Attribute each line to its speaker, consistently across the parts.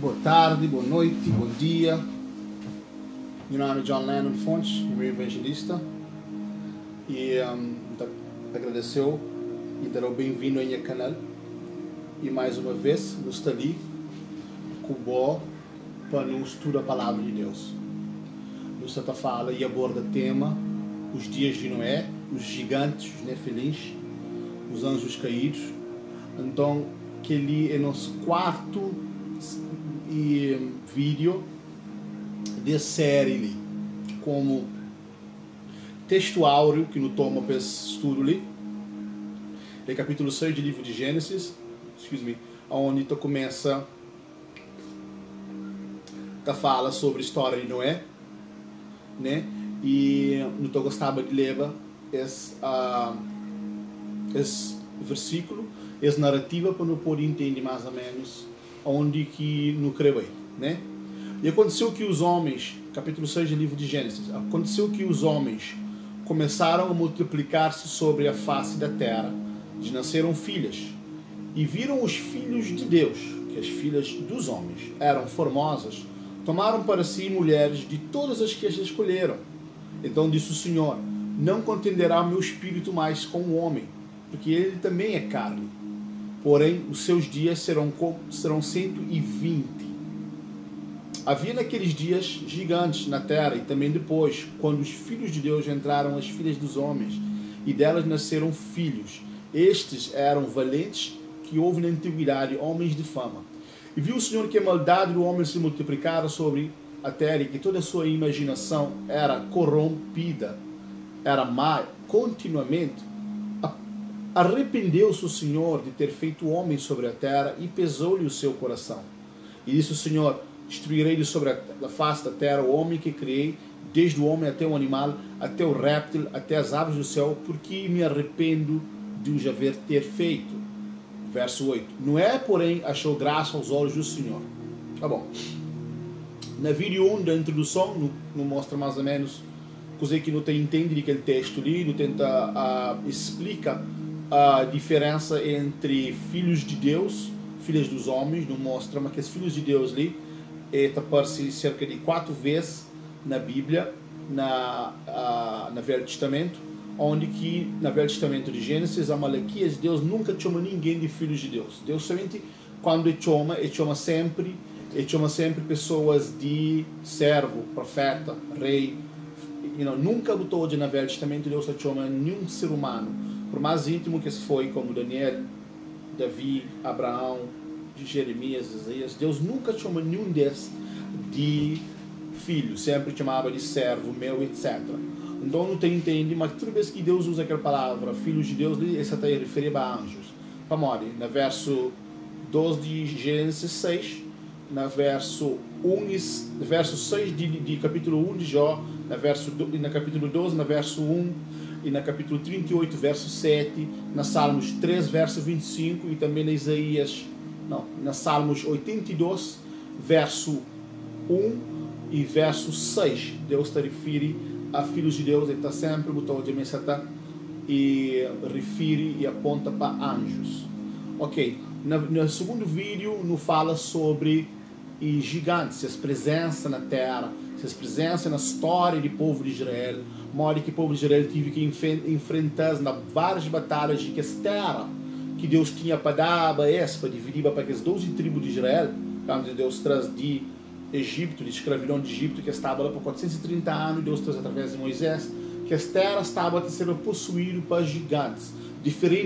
Speaker 1: boa tarde, boa noite, bom dia. Meu nome é John Lennon Fontes, meu evangelista. E agradeceu e dará bem-vindo ao meu canal. E mais uma vez, nos está ali com o bom para nos estudar a palavra de Deus. Nos está fala e aborda o tema os dias de Noé, os gigantes, os nefilins, os anjos caídos. Então, que ele é nosso quarto vídeo de série ali, como texto áureo que nos toma para esse estudo ali. É capítulo 6 do livro de Gênesis, onde começa a fala sobre a história de Noé, né? E não gostava de ler esse versículo, essa narrativa para não poder entender mais ou menos onde que não creu, né? E aconteceu que os homens, capítulo 6 do livro de Gênesis, aconteceu que os homens começaram a multiplicar-se sobre a face da terra, e nasceram filhas, e viram os filhos de Deus, que as filhas dos homens eram formosas, tomaram para si mulheres de todas as que as escolheram. Então disse o Senhor: não contenderá o meu espírito mais com o homem, porque ele também é carne. Porém, os seus dias serão 120. Havia naqueles dias gigantes na terra, e também depois, quando os filhos de Deus entraram as filhas dos homens, e delas nasceram filhos. Estes eram valentes, que houve na antiguidade homens de fama. E viu o Senhor que a maldade do homem se multiplicara sobre a terra, e que toda a sua imaginação era corrompida, era má continuamente. Arrependeu-se o Senhor de ter feito o homem sobre a terra, e pesou-lhe o seu coração. E disse o Senhor: destruirei sobre a face da terra o homem que criei, desde o homem até o animal, até o réptil, até as aves do céu, porque me arrependo de os haver ter feito. Verso 8. Noé, porém, achou graça aos olhos do Senhor. Tá bom. Na vídeo 1 da introdução, não mostra mais ou menos coisa que não tem entendido aquele texto ali, não tenta explica a diferença entre filhos de Deus, filhas dos homens, não mostra, mas que os filhos de Deus ali aparece cerca de 4 vezes na Bíblia, no Velho Testamento, onde que no Velho Testamento de Gênesis, a Malaquias, Deus nunca chama ninguém de filhos de Deus. Deus somente quando ele chama sempre pessoas de servo, profeta, rei. Nunca botou no Velho Testamento Deus chama nenhum ser humano, por mais íntimo que foi, como Daniel, Davi, Abraão, Jeremias, Isaías. Deus nunca chama nenhum desses de filho, sempre chamava de servo meu, etc. Então não tem entende, mas toda vez que Deus usa aquela palavra filhos de Deus, ele está a referir a anjos. Vamos lá, no verso 2 de Gênesis 6, no verso 6 de capítulo 1 de Jó, no capítulo 12, no verso 1, e no capítulo 38, verso 7, na Salmos 3, verso 25, e também na Salmos 82, verso 1 e verso 6. Deus se refere a filhos de Deus, ele está sempre botando de mensata e refere e aponta para anjos. Ok, no segundo vídeo nos fala sobre gigantes, as presenças na terra, as presenças na história do povo de Israel, modo que o povo de Israel teve que enfrentar várias batalhas de que as terras que Deus tinha para dar para dividir para as 12 tribos de Israel, quando Deus traz de Egito, de escravidão de Egito, que estava lá por 430 anos, Deus traz através de Moisés, que as terras estavam sendo possuídas por gigantes.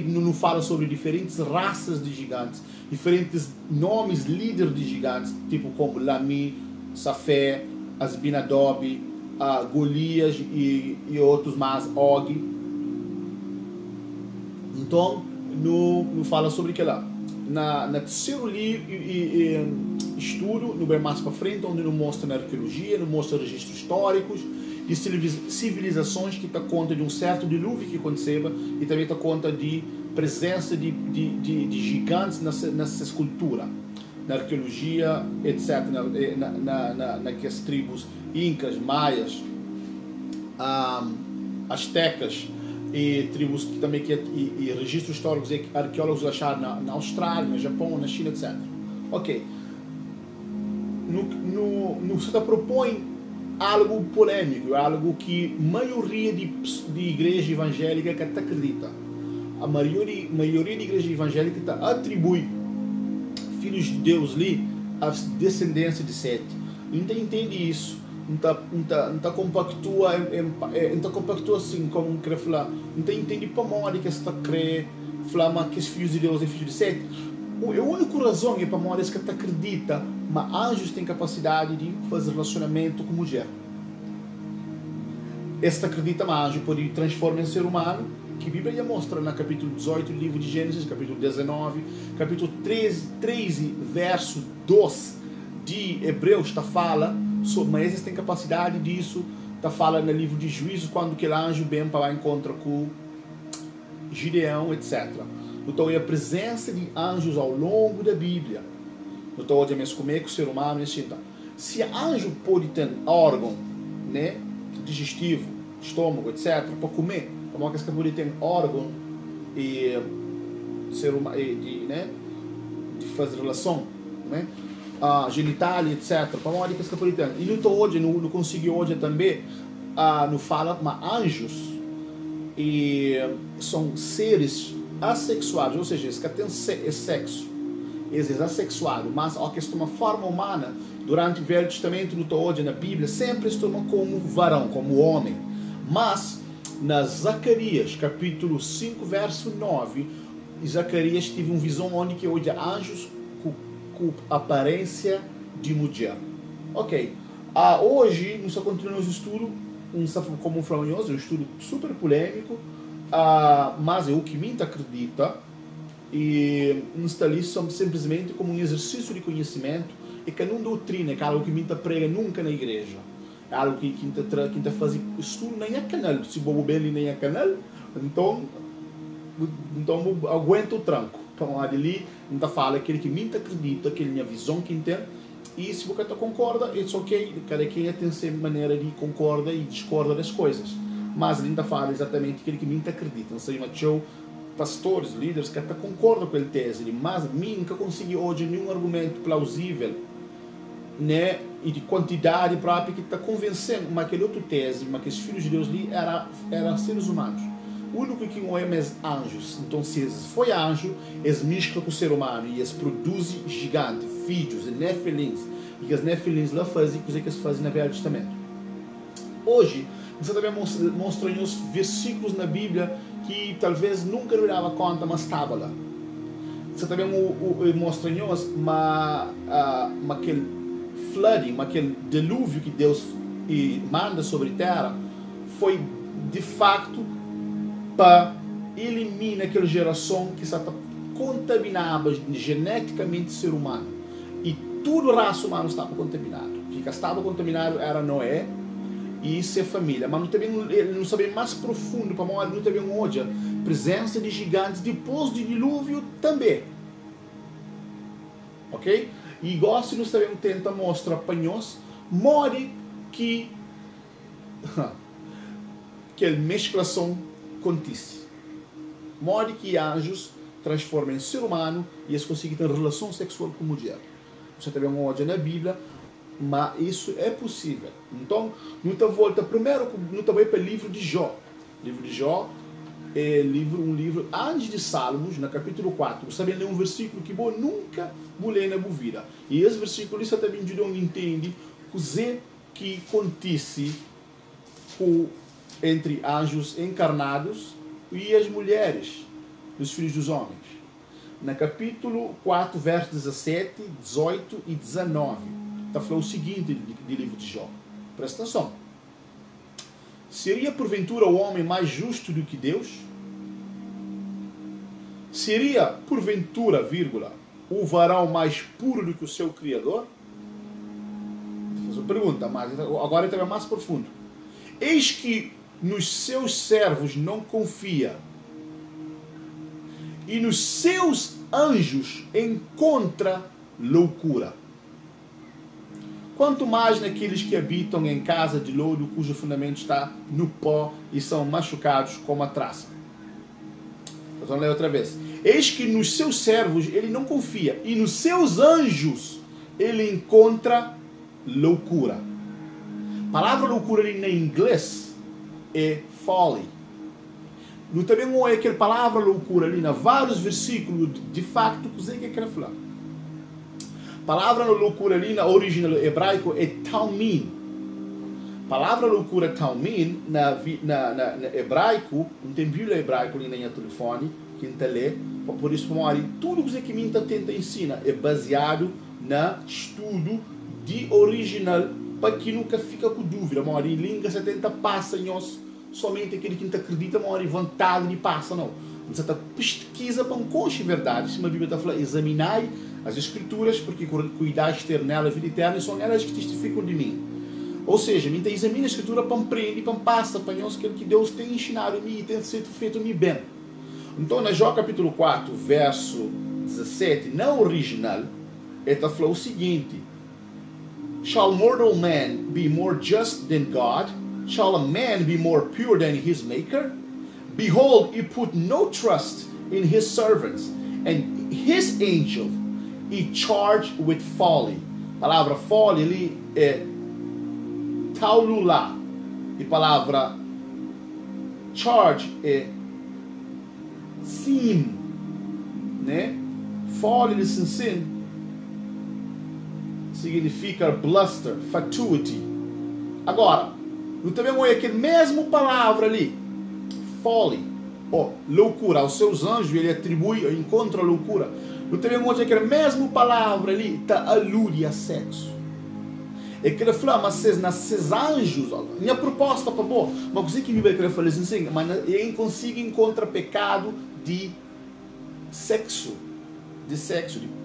Speaker 1: Não fala sobre diferentes raças de gigantes, diferentes nomes, líderes de gigantes, tipo como Lami, Safé, Asbinadob, Golias e outros mais, Og. Então, não fala sobre aquilo lá. Na terceiro estudo, no bem mais para frente, onde não mostra na arqueologia, não mostra registros históricos de civilizações que dá conta de um certo dilúvio que aconteceu, e também dá conta de presença de gigantes nessa escultura, na arqueologia, etc., naquelas tribos incas, maias, astecas, e tribos que também e registros históricos e arqueólogos acharam na Austrália, no Japão, na China, etc. Ok. você propõe algo polêmico, algo que a maioria de igreja evangélica que acredita. A maioria de igreja evangélica atribui filhos de Deus ali a descendência de Sete. Então entende isso. Não compactua assim, como quer falar. Não entende para onde que está crê, falar que os filhos de Deus é filho de Sete. A única razão é para onde que está acredita, mas anjos têm capacidade de fazer relacionamento com mulher. Esta acredita, mas anjo pode transformar em ser humano, que a Bíblia mostra no capítulo 18 do livro de Gênesis, capítulo 19, capítulo 13, verso 2 de Hebreus, está fala, mas eles têm capacidade disso, está fala no livro de Juízes, quando aquele anjo vem para encontrar com Gideão, etc. Então, é a presença de anjos ao longo da Bíblia. Então, hoje mesmo como é que o ser humano então, se anjo pode ter órgão, né, digestivo, estômago, etc., para comer, como é que pode ter órgão e ser humano, né, de fazer relação, né, genital, etc., para onde que pode ter. E então hoje não consigo hoje também não fala, mas anjos e são seres assexuados, ou seja, eles que têm sexo, eles assexuados, mas a questão uma forma humana durante o Velho Testamento, no hoje na Bíblia, sempre estão como varão, como homem. Mas na Zacarias, capítulo 5, verso 9, Zacarias teve uma visão onde que hoje anjos com aparência de mulher. Ok. Hoje, nós continuamos o estudo, como falamos, um estudo super polêmico, mas é o que me acredita, e está ali simplesmente como um exercício de conhecimento, e que não doutrina, que é algo que me prega nunca na igreja. É algo que quem faz estudo nem é canal, se bobo bem nem é canal, então aguenta o tranco. Então ali não fala aquele que me acredita, aquele minha visão que tem, e se você concorda, é ok, cada quem tem sua maneira de concorda e discorda das coisas, mas ele não fala exatamente aquele que me acredita. Não sei, mas eu pastores, líderes que até concordam com a tese, mas mim nunca consegui hoje nenhum argumento plausível, né, e de quantidade própria que está convencendo, mas aquele outro tese, mas que os filhos de Deus ali eram seres humanos. O único que não é mais anjos. Então, se eles foi anjo, eles misturam com o ser humano e eles produzem gigantes, filhos, nefilins, e que os nefilins lá fazem coisa que eles fazem no Velho Testamento. Hoje, você também mostra uns versículos na Bíblia que talvez nunca não dava conta, mas estava lá. Você também mostra-nos aquele flooding, aquele dilúvio que Deus manda sobre a terra, foi de facto para eliminar aquela geração que está contaminada geneticamente ser humano. E toda a raça humana estava contaminada. O que estava contaminado era Noé e sua família. Mas ele não sabia mais profundo, para nós não também hoje a presença de gigantes depois do dilúvio também. Ok? E gosto nós também tenta mostrar para nós, more que a mesclação acontece. More que anjos transformam em ser humano e eles conseguem ter relação sexual com mulher. Você também hoje na Bíblia, mas isso é possível. Então, não volta primeiro, não vai para o livro de Jó. O livro de Jó é um livro antes de Salmos, no capítulo 4. Você sabe ler um versículo que eu nunca vou ler na minha vida. E esse versículo isso também não entende o que acontece entre anjos encarnados e as mulheres, os filhos dos homens. No capítulo 4, versos 17, 18 e 19, está falando o seguinte do livro de Jó. Presta atenção. Seria porventura o homem mais justo do que Deus? Seria porventura, vírgula, o varão mais puro do que o seu Criador? Vou fazer uma pergunta, mas agora é mais profundo. Eis que nos seus servos não confia, e nos seus anjos encontra loucura. Quanto mais naqueles que habitam em casa de lodo, cujo fundamento está no pó e são machucados como a traça. Vamos ler outra vez. Eis que nos seus servos ele não confia, e nos seus anjos ele encontra loucura. A palavra loucura ali em inglês é folly. Não também é aquela palavra loucura ali, na vários versículos, de facto, o que é que ele fala? A palavra loucura ali na original hebraico é talmin. A palavra loucura talmin na hebraico, não tem Bíblia hebraico ali na minha telefone, que não lê, por isso, tudo que me tenta ensinar é baseado no estudo de original, para que nunca fica com dúvida. Mas em língua você tenta passar somente aquele que não acredita, mas vontade de passa, não. Você está pesquisa para encontrar verdade. Se a Bíblia está falando, examinai as Escrituras, porque cuidaste ter nela a vida eterna, e são elas que testificam de mim. Ou seja, a gente examina a Escritura para aprender, para passar, para nós aquilo que Deus tem ensinado a mim e tem feito me bem. Então, na Jó capítulo 4, verso 17, na original, ele falou o seguinte: Shall mortal man be more just than God? Shall a man be more pure than his maker? Behold, he put no trust in his servants, and his angel he charged with folly. A palavra folly ali é taululá. E a palavra charge é sim, né? Folly de sin significa bluster, fatuity. Agora, eu também vou aquele mesmo palavra ali, folly, loucura, aos seus anjos ele atribui, encontra a loucura. Eu também vou aquela mesma palavra ali, tá alude a sexo. É que ele fala, mas esses anjos, minha proposta para boa, mas você que me vai querer falar assim, mas ele consiga encontrar pecado de sexo,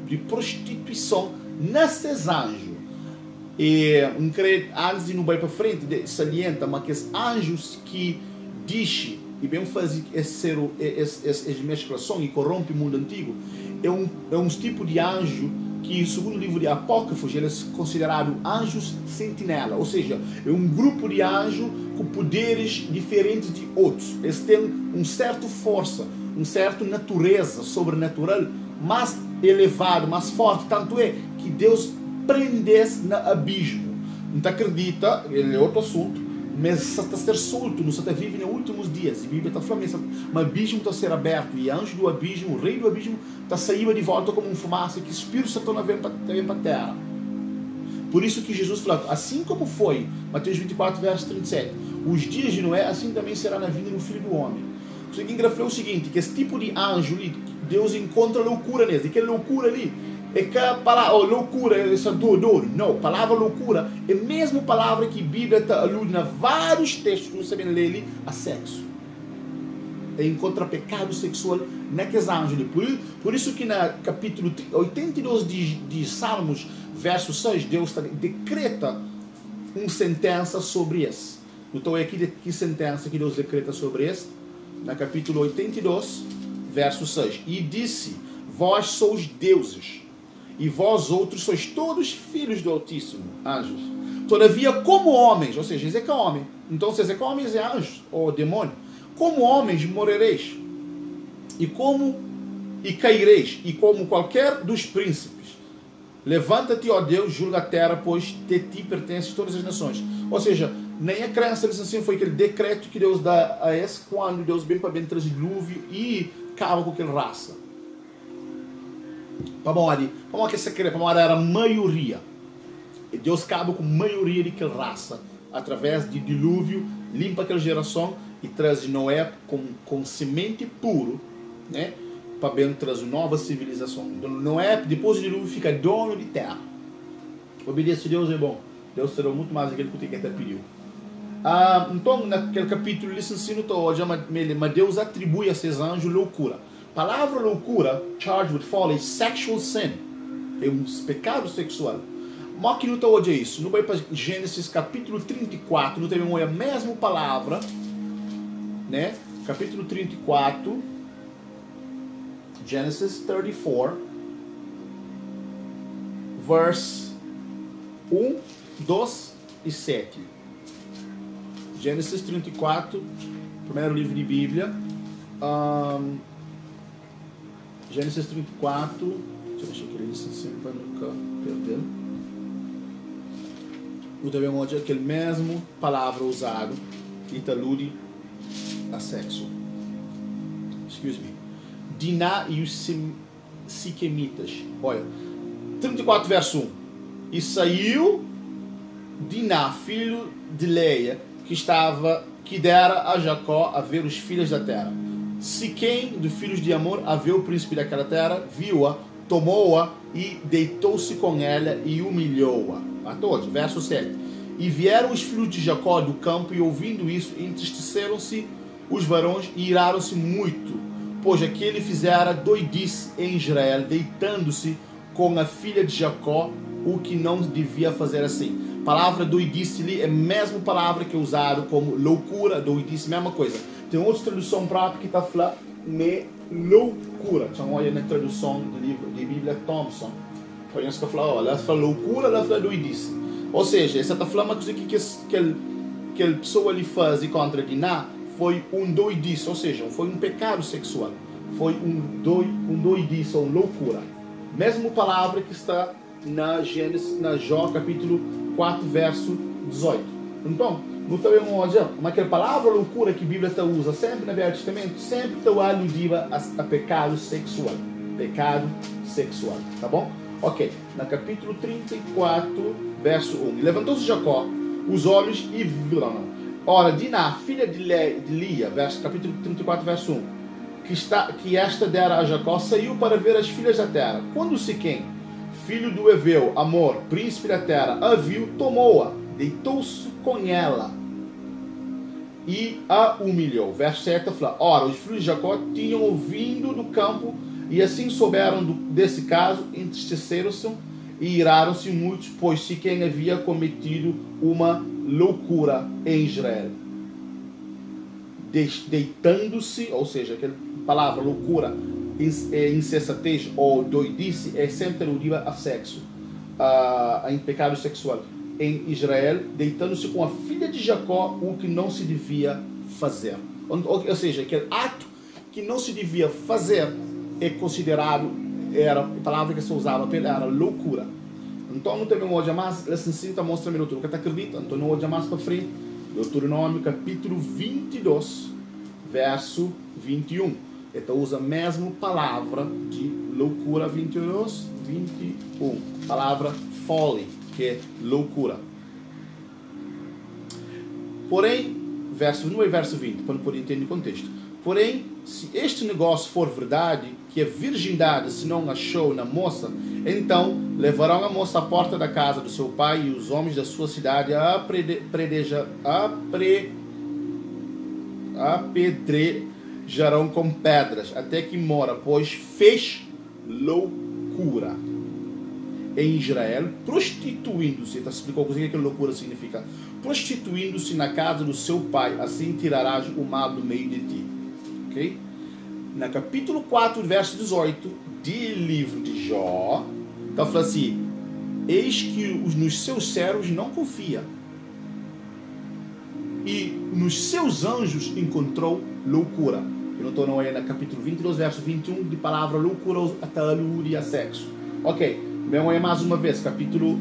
Speaker 1: de prostituição nesses anjos. E antes de não ir para frente, salienta, mas que os anjos que dizem e bem fazem essa mesclação e corrompe o mundo antigo, é um tipo de anjo que, segundo o livro de Apócrifos, eles são considerados anjos sentinela, ou seja, é um grupo de anjos com poderes diferentes de outros. Eles têm uma certa força, uma certa natureza sobrenatural mais elevada, mais forte, tanto é que Deus prendesse no abismo. Não acredita, ele é outro assunto, mas você está a ser solto, você está vivendo nos últimos dias. A Bíblia está falando, o abismo está a ser aberto, e anjo do abismo, o rei do abismo, está saindo de volta como um fumaça, que o Espírito Santo vem para a terra. Por isso que Jesus falou, assim como foi, Mateus 24, verso 37, os dias de Noé, assim também será na vinda do Filho do Homem. O seguinte falou o seguinte, que esse tipo de anjo ali, Deus encontra loucura nele, e que loucura ali, é que a palavra loucura, essa dor, não, a palavra loucura é a mesma palavra que a Bíblia está alude em vários textos que você ler ali, a sexo. É encontra pecado sexual naqueles anjos. Por isso que na capítulo 82 de Salmos, verso 6, Deus decreta uma sentença sobre isso. Então é aqui que sentença que Deus decreta sobre isso, na capítulo 82, verso 6. E disse, vós sois deuses, e vós outros sois todos filhos do Altíssimo, anjos. Todavia, como homens, ou seja, Ezequiel é homem, então se Ezequiel é homem, é anjo, ou demônio, como homens morrereis, e caireis, e como qualquer dos príncipes. Levanta-te, ó Deus, julga a terra, pois de ti pertencem todas as nações. Ou seja, nem a crença deles assim foi aquele decreto que Deus dá a esse quando Deus vem para bem traz dilúvio e acaba com aquela raça. Vamos que secreto, vamos era a maioria. E Deus acaba com a maioria daquela raça através de dilúvio, limpa aquela geração e traz Noé com semente puro, né? Para bem trazer uma nova civilização. Então, Noé, depois do dilúvio, fica dono de terra. Obedecer a Deus é bom. Deus terá muito mais daquilo que você pediu. Então, naquele capítulo, ele se ensina hoje, mas Deus atribui a esses anjos loucura. A palavra loucura, charged with folly, sexual sin. É um pecado sexual. Mas que não está hoje isso. Não vai para Gênesis capítulo 34, não tem a mesma palavra, né? Capítulo 34, Genesis 34, verse 1, 2 e 7. Gênesis 34, primeiro livro de Bíblia. Gênesis 34, deixa eu ver que ele disse assim para nunca perder. nós devemos ver aquele mesmo palavra usado e alude a sexo. Excuse me. Diná e os siquemitas. Olha, 34 verso 1. E saiu Diná, filho de Leia, que dera a Jacó a ver os filhos da terra. Siquém, dos filhos de Amor, a ver o príncipe daquela terra, viu-a, tomou-a e deitou-se com ela e humilhou-a. A todos, verso 7. E vieram os filhos de Jacó do campo e, ouvindo isso, entristeceram-se os varões e iraram-se muito, pois aquele fizera doidice em Israel, deitando-se com a filha de Jacó, o que não devia fazer assim. A palavra doidice ali é a mesma palavra que é usada como loucura, doidice, mesma coisa. Tem outra tradução própria que está falando de loucura. Então, olha na tradução do livro de Bíblia Thompson. Conhece que fala, ela fala loucura, ela fala doidice. Ou seja, essa está falando uma coisa que a pessoa ali faz contra Diná foi um doidice, ou seja, foi um pecado sexual. Foi um doidice, ou loucura. Mesma palavra que está na Gênesis, na Jó, capítulo 4, verso 18. Então, não está vendo onde, mas aquela palavra loucura que a Bíblia usa sempre no Velho Testamento, sempre está aludiva a pecado sexual. Pecado sexual, tá bom? Ok, no capítulo 34, verso 1. Levantou-se Jacó os olhos e viu. Ora, Diná, filha de Lia, capítulo 34, verso 1, que esta dera a Jacó, saiu para ver as filhas da terra. Quando Siquém, filho do Eveu, Amor, príncipe da terra, a viu, tomou-a, deitou-se com ela e a humilhou. Verso 7 fala: ora, os filhos de Jacó tinham vindo do campo e assim souberam desse caso, entristeceram-se e iraram-se muitos, pois Siquém havia cometido uma loucura em Israel. Deitando-se, ou seja, aquela palavra loucura, insensatez ou doidice, é sempre aludiva a sexo, em pecado sexual. Em Israel, deitando-se com a filha de Jacó, o que não se devia fazer. Ou seja, aquele ato que não se devia fazer é considerado, era a palavra que se usava, era loucura. Então não temos hoje mais, essa cinta mostra-me o que está acreditando. Então não hoje mais para frente, Deuteronômio capítulo 22, verso 21. Então usa a mesma palavra de loucura, 22, 21. Palavra folly, que é loucura. Porém, verso 1 e verso 20, para não poder entender o contexto. Porém, se este negócio for verdade, que a virgindade se não achou na moça, então levarão a moça à porta da casa do seu pai e os homens da sua cidade apedrejarão com pedras, até que mora, pois fez loucura em Israel, prostituindo-se. Então, explicou o que aquela loucura significa. Prostituindo-se na casa do seu pai, assim tirarás o mal do meio de ti. Ok? No capítulo 4, verso 18, do livro de Jó, está falando assim: eis que nos seus servos não confia, e nos seus anjos encontrou loucura. Eu não estou no capítulo 22, verso 21, de palavra loucura até aludir a sexo. Ok, vamos aí mais uma vez, capítulo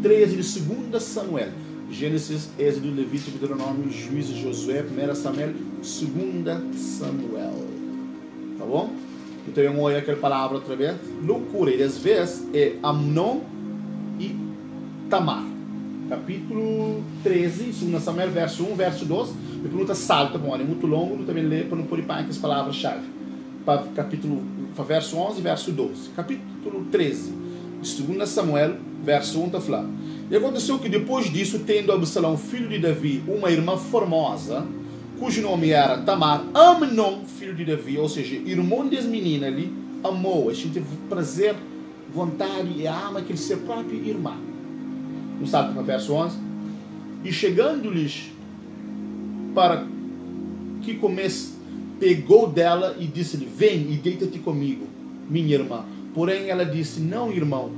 Speaker 1: 13 de 2 Samuel. Gênesis, Êxodo, Levítico, Deuteronômio, Juízes, Josué, 1 Samuel, 2 Samuel. Tá bom? Então eu vou olhar aquela palavra outra vez. Loucura, e às vezes é Amnon e Tamar. Capítulo 13, 2 Samuel, verso 1, verso 2. Me pergunta salta, bom, é muito longo, não também ler para não pôr para as palavras-chave. Capítulo, verso 11, verso 12. Capítulo 13, de 2 Samuel, verso 1, está falando. E aconteceu que depois disso, tendo Absalão, filho de Davi, uma irmã formosa, cujo nome era Tamar, Amnon, filho de Davi, ou seja, irmão das meninas ali, amou, a gente teve prazer, vontade e ama aquele seu próprio irmão. Não sabe para o verso 11? E chegando-lhes para que comece, pegou dela e disse-lhe: vem e deita-te comigo, minha irmã. Porém ela disse: não, irmão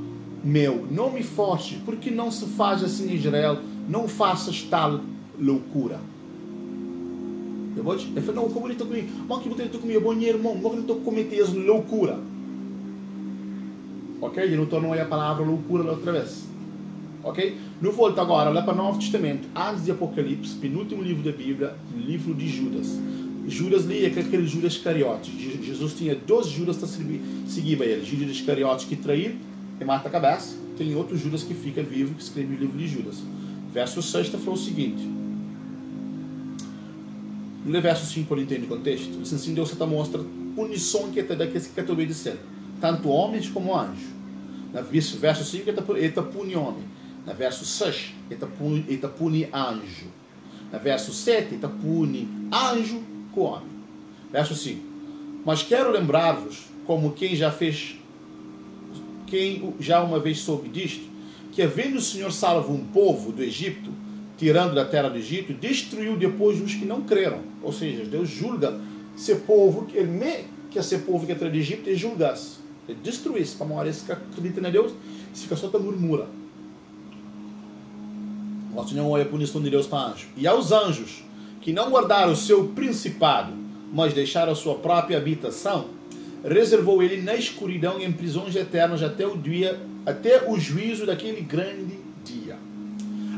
Speaker 1: meu, não me force, porque não se faz assim em Israel, não faças tal loucura. Eu falei: não, como ele está comigo? Mas que você está comigo, bom irmão, não estou cometendo loucura. Ok? Eu não tornou a palavra loucura outra vez. Ok? No volto agora lá para o Novo Testamento, antes de Apocalipse, penúltimo livro da Bíblia, livro de Judas. Judas ali é aquele Judas Iscariotes. Jesus tinha 12 Judas que seguiam ele. Judas Iscariotes que traiu e mata a cabeça. Tem outro Judas que fica vivo, que escreve o livro de Judas. Verso 6 falou o seguinte. No verso 5 ele entende o contexto. Assim Deus te mostra punição que é daqueles que te obedecem. Tanto homens como anjos. No verso 5 ele te pune homem. No verso 6 ele te pune anjo. No verso 7 ele te pune anjo com homem. Verso 5. Mas quero lembrar-vos, como quem já uma vez soube disto, que havendo o Senhor salvo um povo do Egito, tirando da terra do Egito, destruiu depois os que não creram. Ou seja, Deus julga esse povo, que esse povo que é do Egito, ele julgasse. Ele destruísse, para uma que acredita em Deus, se fica só te murmura. O Senhor olha a punição de Deus para anjos. E aos anjos, que não guardaram o seu principado, mas deixaram a sua própria habitação, reservou ele na escuridão e em prisões eternas até o juízo daquele grande dia.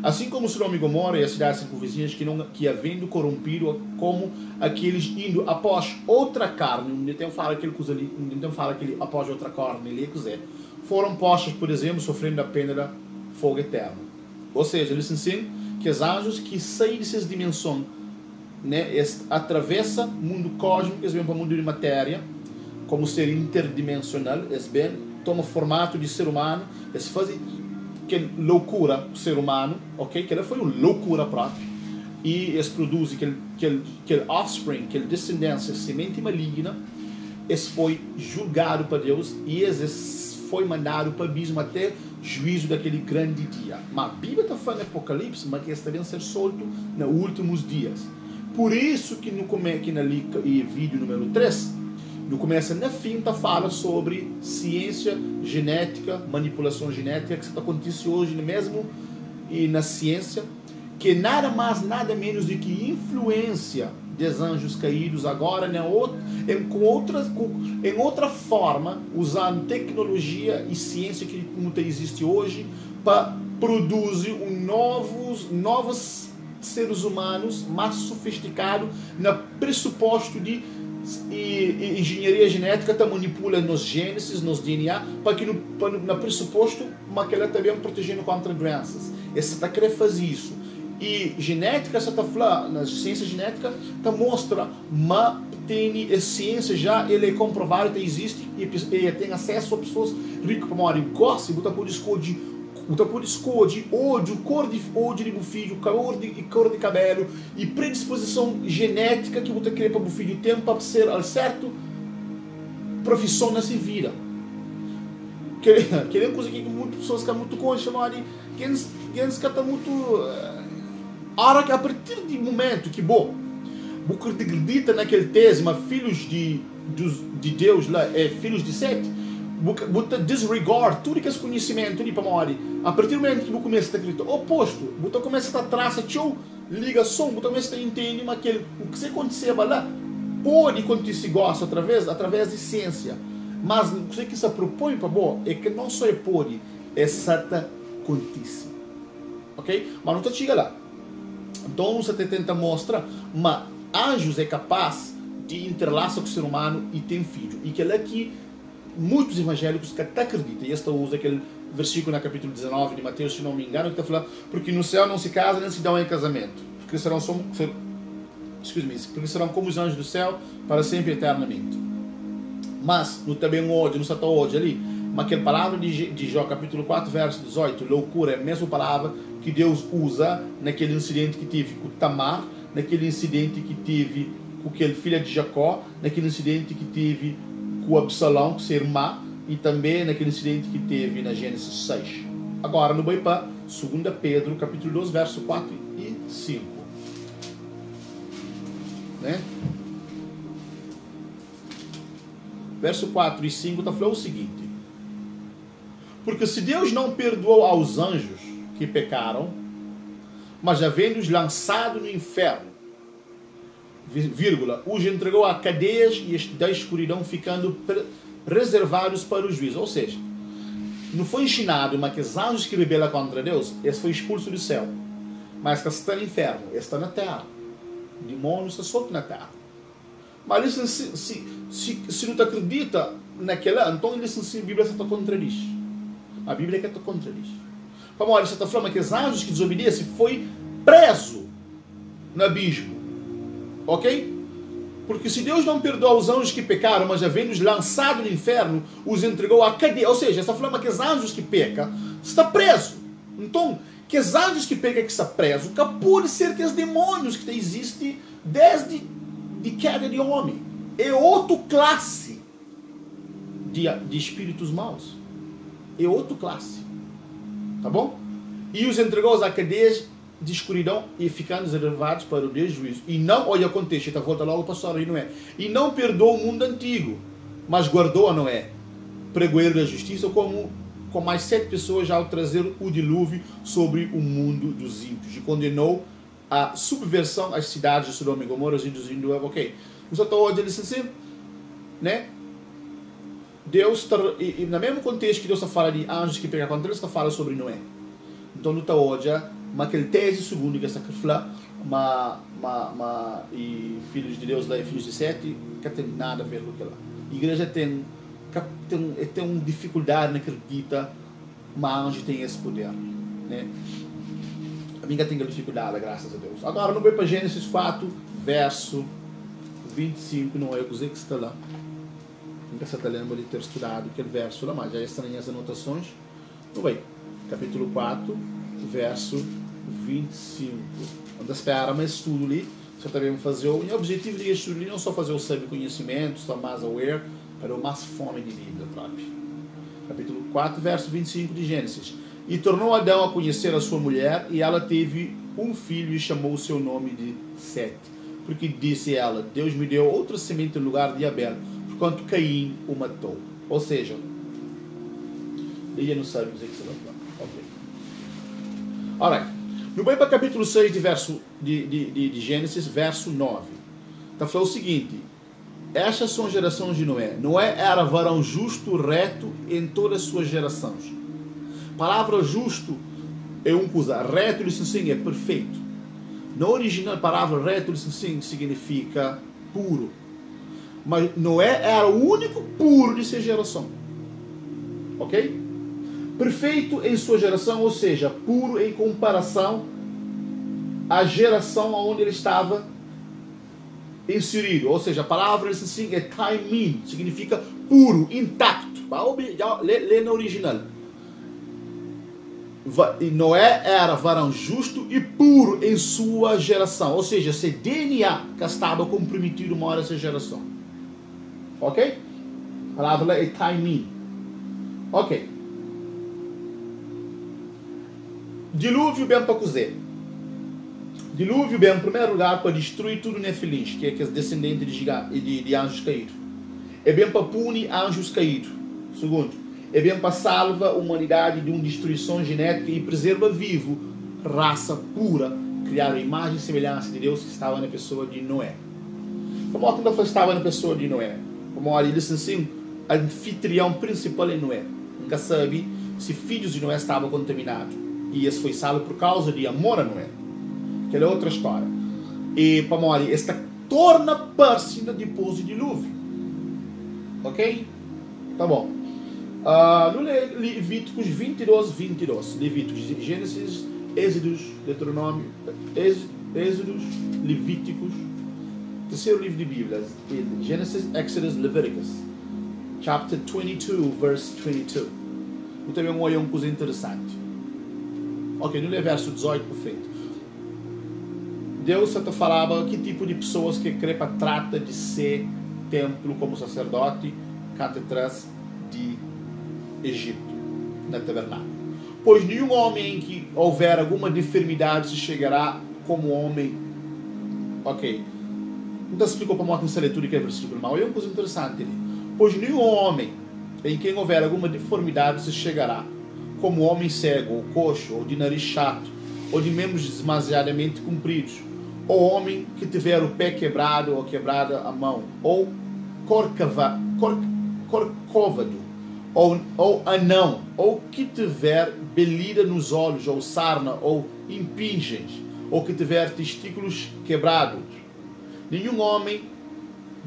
Speaker 1: Assim como Sodoma e Gomorra e as cidades circunvizinhas que havendo corrompido como aqueles indo após outra carne, então fala aquele após outra carne, ele foram postos, por exemplo, sofrendo a pena da fogo eterno. Ou seja, eles ensinam que os anjos que saem dessas dimensões, né, atravessa o mundo cósmico, eles vêm para o mundo de matéria, como ser interdimensional, eles tomam formato de ser humano, eles fazem que loucura o ser humano, ok? Que ela foi uma loucura própria, e eles produzem aquele offspring, aquela descendência, semente maligna, eles foi julgado para Deus e eles foi mandado para o abismo até juízo daquele grande dia. Mas a Bíblia está falando em Apocalipse, mas que eles devem ser soltos nos últimos dias. Por isso que no vídeo número 3, no começo na fim fala sobre ciência genética, manipulação genética, que está acontecendo hoje mesmo e na ciência, que nada mais, nada menos do que influência dos anjos caídos agora em outra forma, usando tecnologia e ciência que muito existe hoje para produzir novos seres humanos mais sofisticados no pressuposto de e engenharia genética está manipulando nos genes, nos DNA, para que no pressuposto, mas que ela também protegendo contra doenças. Essa está querendo fazer isso. E genética, essa está falando, na ciência genética, está mostra, mas tem a ciência já, ele é comprovado, existe, e tem acesso a pessoas ricas para morrer. Gosta, você pode escolher ódio, cor de filho, cor de cabelo e predisposição genética que você quer para o filho tem para ser a certa profissão nessa vida. Que é uma coisa que muitas pessoas estão muito conscientes, que estão muito hora que a partir do momento que você acredita naquele tese, mas filhos de Deus lá é filhos de Sete, você disregard tudo que é conhecimento ali para morrer. A partir do momento que você começa a acreditar oposto, você começa a traçar ligação, você começa a entender mas o que acontecer lá pode acontecer gosta através de ciência, mas o que se propõe para você é que não só pode, é certa acontece, ok? Mas não chega lá. Então você tenta mostrar, mas anjos é capaz de interlaçar com o ser humano e tem filho, e que é aqui muitos evangélicos que até acreditam, e esta usa aquele versículo no capítulo 19 de Mateus, se não me engano, que está falando, porque no céu não se casa nem se dão em casamento, porque serão como os anjos do céu para sempre eternamente. Mas, no também hoje, não está hoje ali, mas aquela palavra de Jó, capítulo 4, verso 18, loucura, é a mesma palavra que Deus usa naquele incidente que teve com Tamar, naquele incidente que teve com aquele filho de Jacó, naquele incidente que teve com Absalão, que é irmã, e também naquele incidente que teve na Gênesis 6. Agora, no Baipá, 2 Pedro, capítulo 2, verso 4 e 5. Né? Verso 4 e 5 está falando o seguinte: porque se Deus não perdoou aos anjos que pecaram, mas havendo-os lançado no inferno, os entregou a cadeias e da escuridão, ficando reservados para o juízo. Ou seja, não foi ensinado, mas que os anjos que rebelam contra Deus, esse foi expulso do céu. Mas que está no inferno, esse está na terra. O demônio está solto na terra. Mas se não acredita naquela, então ele a Bíblia está contradiz. A Bíblia que está contradiz. Como olha, você está falando que os anjos que desobedecem foi preso no abismo. Ok? Porque se Deus não perdoa os anjos que pecaram, mas havendo-os lançado no inferno, os entregou à cadeia. Ou seja, está falando que os anjos que pecam está preso. Então, que os anjos que pecam que está preso, que pode ser que os demônios que existem desde de queda de homem. É outra classe de espíritos maus. É outra classe. Tá bom? E os entregou à cadeia de escuridão e ficando reservados para o dia do juízo. E não, olha o contexto, está volta logo para a história de Noé. E não perdoou o mundo antigo, mas guardou a Noé, pregoeiro da justiça, como com mais 7 pessoas ao trazer o dilúvio sobre o mundo dos ímpios. E condenou a subversão às cidades de Sodoma e Gomorra, os ímpios indo, ok. Mas eu estou hoje assim, né? Deus, e no mesmo contexto que Deus está falando de anjos que pegam contra eles, está falando sobre Noé. Então, não está hoje, mas aquele tese segundo que está falando, e filhos de Deus lá e filhos de Sete, que tem nada a ver com aquilo. A igreja tem uma dificuldade, não acredita, mas anjo tem esse poder, né? A minha tem dificuldade, graças a Deus. Agora, não vai para Gênesis 4, verso 25, não é o que está lá. Nunca você está lembrando de ter estudado aquele verso lá, mas já estão as anotações. Não vai. Capítulo 4, verso 25. Quando espera mais estudo ali, você também vai fazer o objetivo de estudo ali, não só fazer o saber conhecimento, estar mais aware, para o mais fome de Bíblia própria. Capítulo 4, verso 25 de Gênesis. E tornou Adão a conhecer a sua mulher, e ela teve um filho e chamou o seu nome de Sete. Porque disse ela, Deus me deu outra semente no lugar de Abel, porquanto Caim o matou. Ou seja, ele não sabe dizer que você vai falar. Ok. Alright. No bem para capítulo 6 de Gênesis, verso 9. Está falando o seguinte: estas são gerações de Noé. Noé era varão justo, reto em todas as suas gerações. A palavra justo é uma coisa, reto é perfeito. Na original, a palavra reto significa puro. Mas Noé era o único puro de sua geração. Ok? Perfeito em sua geração, ou seja, puro em comparação à geração onde ele estava inserido. Ou seja, a palavra assim é taimin, significa puro, intacto. Lê na original. E Noé era varão justo e puro em sua geração. Ou seja, seu DNA que estava comprometido uma hora essa geração. Ok? A palavra é taimin. Ok. Dilúvio bem para cozer. Dilúvio bem, em primeiro lugar, para destruir tudo Nefilins, que é os descendentes de anjos caídos. É bem para punir anjos caídos. Segundo, é bem para salvar a humanidade de uma destruição genética e preserva vivo raça pura, criar a imagem e semelhança de Deus que estava na pessoa de Noé. Como a que estava na pessoa de Noé? Como ele disse assim, o anfitrião principal é Noé. Nunca sabe se filhos de Noé estavam contaminados. E esse foi salvo por causa de amor a Noé. Aquela é outra história. E para morrer, esta torna parecida depois do dilúvio. Ok? Tá bom. No Levíticos 22. Levíticos, Gênesis, Êxodos, Deuteronômio, Êxodos, Levíticos. Terceiro livro de Bíblia. Gênesis, Exodus, Leviticus. Chapter 22, verse 22. E também uma coisa interessante. Ok, no verso 18 por frente. Deus até falava que tipo de pessoas que crepa trata de ser templo como sacerdote atrás de Egito, na tabernáculo. Pois nenhum homem em que houver alguma enfermidade se chegará como homem. Ok. Então explicou para nós nessa leitura que é versículo mal. É uma coisa interessante ali. Pois nenhum homem em quem houver alguma deformidade se chegará como homem cego, ou coxo, ou de nariz chato, ou de membros demasiadamente compridos, ou homem que tiver o pé quebrado ou quebrada a mão, ou corcovado, ou anão, ou que tiver belida nos olhos, ou sarna, ou impingens, ou que tiver testículos quebrados. Nenhum homem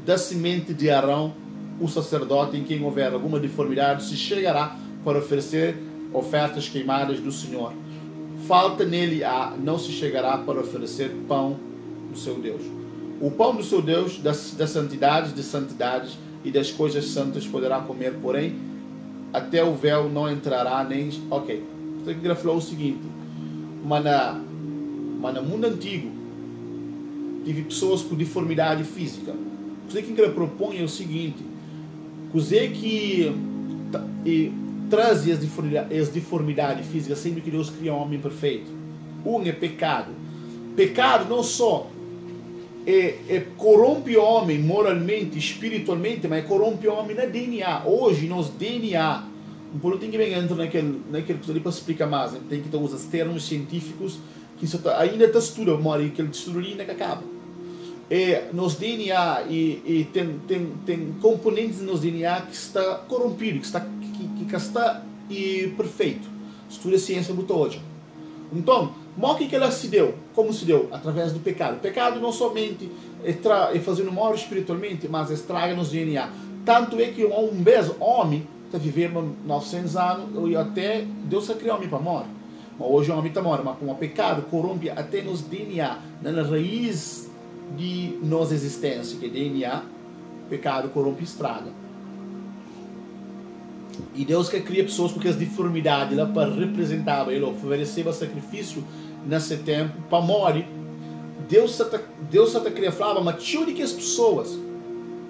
Speaker 1: da semente de Arão, o sacerdote, em quem houver alguma deformidade, se chegará para oferecer ofertas queimadas do Senhor. Falta nele não se chegará para oferecer pão do seu Deus. O pão do seu Deus, das santidades e das coisas santas poderá comer, porém, até o véu não entrará nem... Ok, você quer falar o seguinte, mas no mundo antigo, tive pessoas com deformidade física. Você que propõe é o seguinte, você que traz as deformidades físicas sempre que Deus cria um homem perfeito. É pecado. Pecado não só corrompe o homem moralmente, espiritualmente, mas corrompe o homem na DNA. Hoje, nos DNA, não tem que entrar naquele coisa ali para explicar mais, tem que usar os termos científicos que ainda está estudando, mas aquele estudo ali ainda acaba. Nos DNA tem componentes nos DNA que está corrompido, que está perfeito. Estuda a ciência muito hoje. Então, que ela se deu? Como se deu? Através do pecado. O pecado não somente é fazendo mal espiritualmente, mas estraga nos DNA. Tanto é que um mesmo homem está vivendo 900 anos e até Deus criou o homem para morrer. Mas hoje o homem está morto, mas com o pecado corrompe até nos DNA, na raiz de nossa existência, que é DNA, o pecado corrompe e estraga. E Deus quer criar pessoas com as deformidades lá para representar ele, oferecer sacrifício nesse tempo para morrer. Deus até queria falar, mas tinha de que as pessoas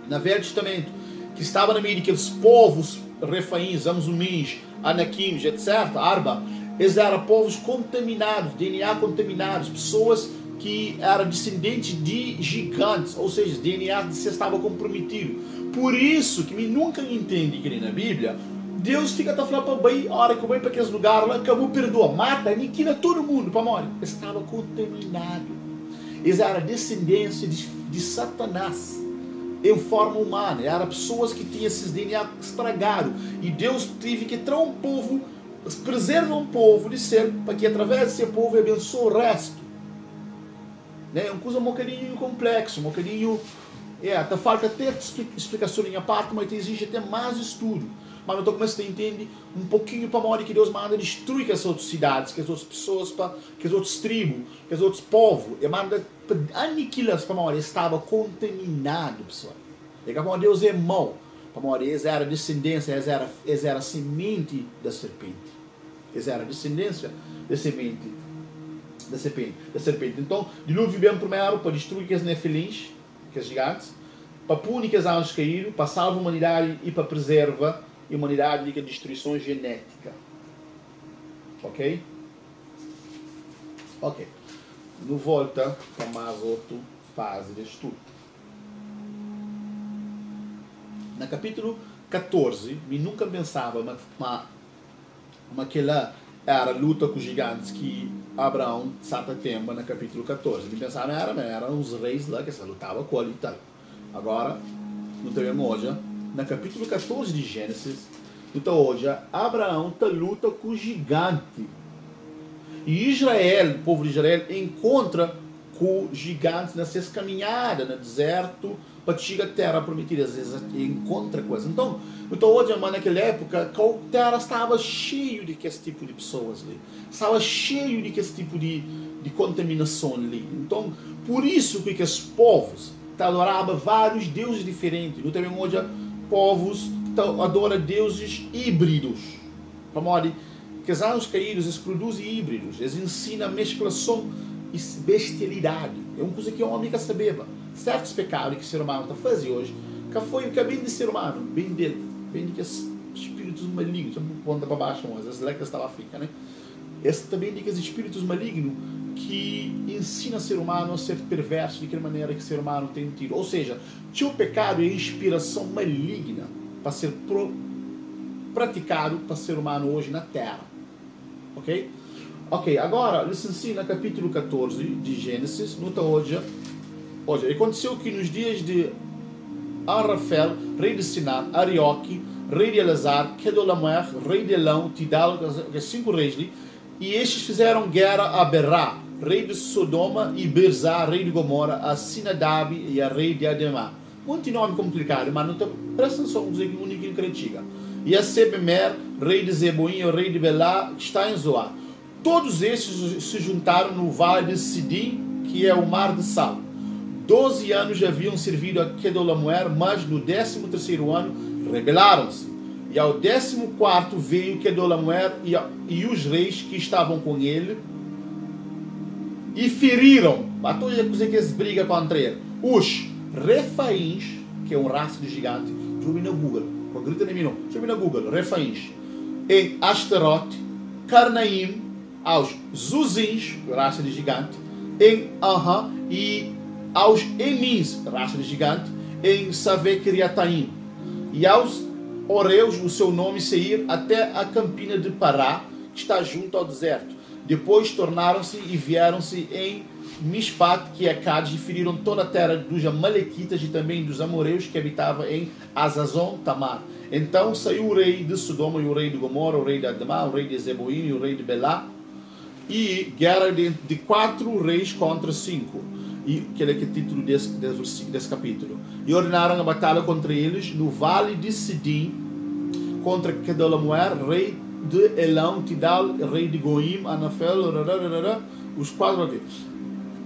Speaker 1: no Velho Testamento que estavam no meio daqueles povos refaíns, Amzumins, Anaquins, etc., Arba, eles eram povos contaminados, DNA contaminados, pessoas que eram descendentes de gigantes, ou seja, DNA se estava comprometido. Por isso que eu nunca entendo que na Bíblia Deus fica a falar para bem, a hora que eu vou para aqueles lugares lá, acabou, perdoa, mata, aniquila todo mundo para morrer. Estava contaminado. Eles eram descendência de Satanás em forma humana. Eram pessoas que tinham esses DNA estragados. E Deus teve que trazer um povo, preservar um povo de ser, para que através desse povo abençoe o resto. É uma coisa um bocadinho complexo, um bocadinho... tá falta até explicação em parte, mas exige até mais estudo. Mas então começa a entender um pouquinho para a hora que Deus manda destruir as outras cidades, que as outras pessoas, que as outras tribos, que os outros povos, e manda aniquilar para a hora, estava contaminado, pessoal. E como Deus é mau, para a hora, eles eram descendência, eles eram semente da serpente. Eles eram descendência da semente da serpente. Então, dilúvio bem primeiro para destruir os nefilins, que os gigantes, para punir os anjos caídos, para salvar a humanidade e para preservar a humanidade de destruição genética. Ok? Ok. No volta para mais outra fase de estudo. No capítulo 14, eu nunca pensava, mas aquela era a luta com os gigantes que Abraão sata tempo no capítulo 14. Eu pensava, eram os reis lá que se lutavam com ele e tal. Agora, não temos hoje, no capítulo 14 de Gênesis, então hoje, Abraão luta com o gigante. E Israel, o povo de Israel, encontra com gigantes nessas caminhadas no deserto para chegar à terra prometida. Às vezes encontra coisas. Então hoje, naquela época, a terra estava cheio de esse tipo de pessoas ali. Estava cheio de esse tipo de contaminação ali. Então, por isso que os povos adoravam vários deuses diferentes. Nós também hoje povos que adoram deuses híbridos. Para que os anjos caídos, eles produzem híbridos. Eles ensinam mesclação e bestialidade. É uma coisa que o homem quer saber. Certos pecados que o ser humano está fazendo hoje, que bem de ser humano, bem dele, bem de que os espíritos malignos, ponta para baixo, mas as lecas estão África, né? Esse também de que os espíritos malignos que ensinam o ser humano a ser perverso de que maneira que o ser humano tem tido. Ou seja, o pecado é inspiração maligna para ser praticado para o ser humano hoje na Terra. Ok? Ok, agora, nos ensina capítulo 14 de Gênesis, nota hoje, aconteceu que nos dias de Arrafel, rei de Sinar, Arioque, rei de Elazar, Kedolamer, rei de Elão, Tidal, que 5 reis ali, e estes fizeram guerra a Berá, rei de Sodoma, e Berzá, rei de Gomorra, a Sinadab e a rei de Ademá. Muito nome complicado, mas não está, presta atenção, o único que critica. E a Sebemer, rei de Zeboim, o rei de Belá, que está em Zoar. Todos esses se juntaram no vale de Sidim, que é o mar de Sal. 12 anos já haviam servido a Kedolamer, mas no 13º ano rebelaram-se. E ao 14º veio Kedolamer e os reis que estavam com ele e feriram, matou a coisa que eles brigam contra ele, os Refaíns, que é um raça de gigante. Deixa eu ver no Google, grita em mim não. Deixa eu ver no Google, Refaíns, em Astarote, Carnaim, aos Zuzins, raça de gigante, em Aham, e aos Emins, raça de gigante, em Savekiriataim, e aos Oreus, o seu nome Seir, até a campina de Pará, que está junto ao deserto. Depois tornaram-se e vieram-se em Mispat, que é Cádiz, e feriram toda a terra dos Amalequitas e também dos Amoreus que habitavam em Azazon Tamar. Então saiu o rei de Sodoma e o rei de Gomorra, o rei de Ademá, o rei de Zeboim e o rei de Belá, e guerra de 4 reis contra 5. E que é o título desse capítulo. E ordenaram a batalha contra eles no vale de Sidim, contra Kedolamer, rei de Elão, Tidal, rei de Goim, Anafel, os 4 aqui.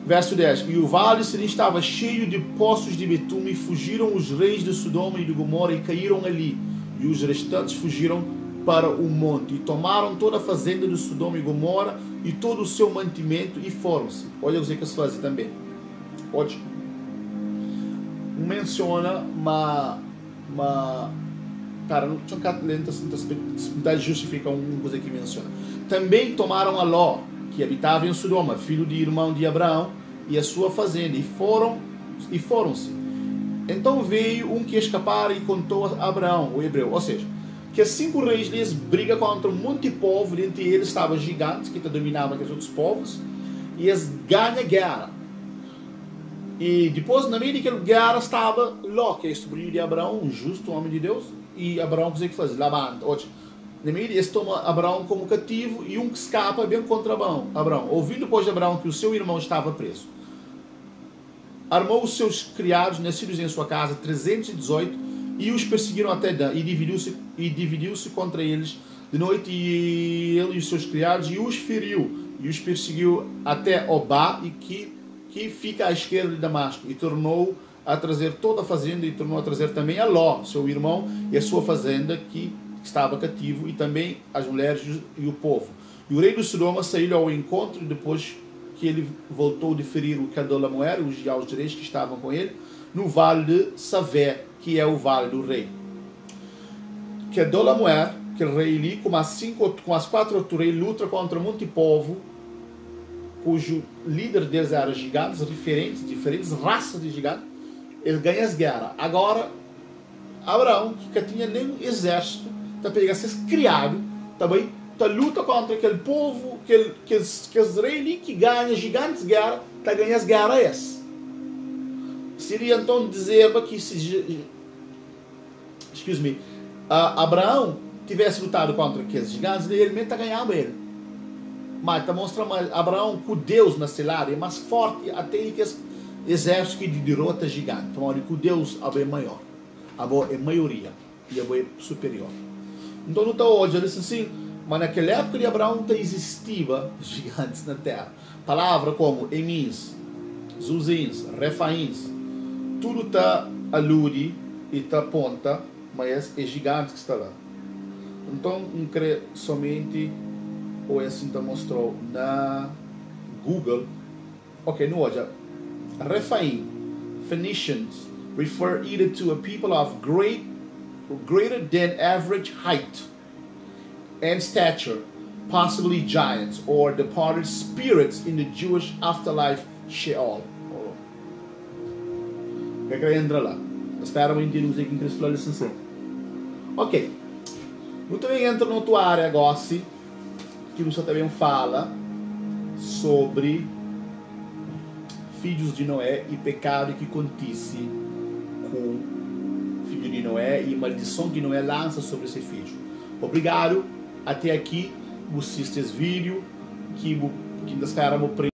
Speaker 1: Verso 10. E o vale de Sidim estava cheio de poços de betume, e fugiram os reis de Sodoma e de Gomorra e caíram ali. E os restantes fugiram para o monte, e tomaram toda a fazenda de Sodoma e Gomorra e todo o seu mantimento e foram-se. Olha o que eles fazem também. Pode. Menciona uma cara, não justifica uma coisa que menciona. Também tomaram a Ló, que habitava em Sodoma, filho de irmão de Abraão, e a sua fazenda, e foram-se. Então veio um que escapara e contou a Abraão, o hebreu, ou seja, que 5 reis lhes brigam contra um monte de povo, dentre eles estavam gigantes que dominavam aqueles outros povos, e eles ganham guerra. E depois, na meio daquela guerra, estava Ló, que é sobrinho de Abraão, um justo homem de Deus, e Abraão consegue fazer, Labán. Na meio eles tomam Abraão como cativo, e um que escapa bem contra Abraão. Ouvindo depois de Abraão que o seu irmão estava preso, armou os seus criados, nascidos em sua casa, 318, e os perseguiram até Dan, e dividiu-se contra eles de noite, e ele e os seus criados, e os feriu, e os perseguiu até Obá, e que fica à esquerda de Damasco, e tornou a trazer toda a fazenda, e tornou a trazer também a Ló, seu irmão, e a sua fazenda, que estava cativo, e também as mulheres e o povo. E o rei de Sodoma saiu ao encontro, depois que ele voltou de ferir o Kedolamer e aos reis que estavam com ele, no vale de Savé, que é o vale do rei. Kedolamer, que é o rei ali, com as 4 outros reis, luta contra um monte de povo, cujo líder deles era gigantes, diferentes raças de gigantes. Ele ganha as guerras. Agora, Abraão, que não tinha nem exército, está pegando esses criados, também está luta contra aquele povo, aqueles reis que ganham gigantes guerra, está ganhando as guerras. Seria então dizer que Abraão tivesse lutado contra aqueles gigantes, ele realmente está ganhando ele. Mas está mostrando Abraão com Deus na celária é mais forte até que esse exército que derrota gigante. Então, com Deus é maior, é maioria e é superior. Então não está hoje, ele diz assim, mas naquela época de Abraão existia gigantes na terra. Palavra como Emins, Zuzins, Refaíns, tudo está alude e está aponta, mas é gigante que está lá. Então não crê somente ou assim está mostrou na Google. Ok, no olha. Refaim, Phoenicians, refer either to a people of greater than average height and stature, possibly giants, or departed spirits in the Jewish afterlife Sheol. O que entra lá? Espera um entender o que Cristo falou assim. Ok. Muito bem, entra na tua área agora, que você também fala sobre filhos de Noé e pecado que acontece com o filho de Noé e a maldição que Noé lança sobre esse filho. Obrigado. Até aqui, assiste esse vídeo que nós queremos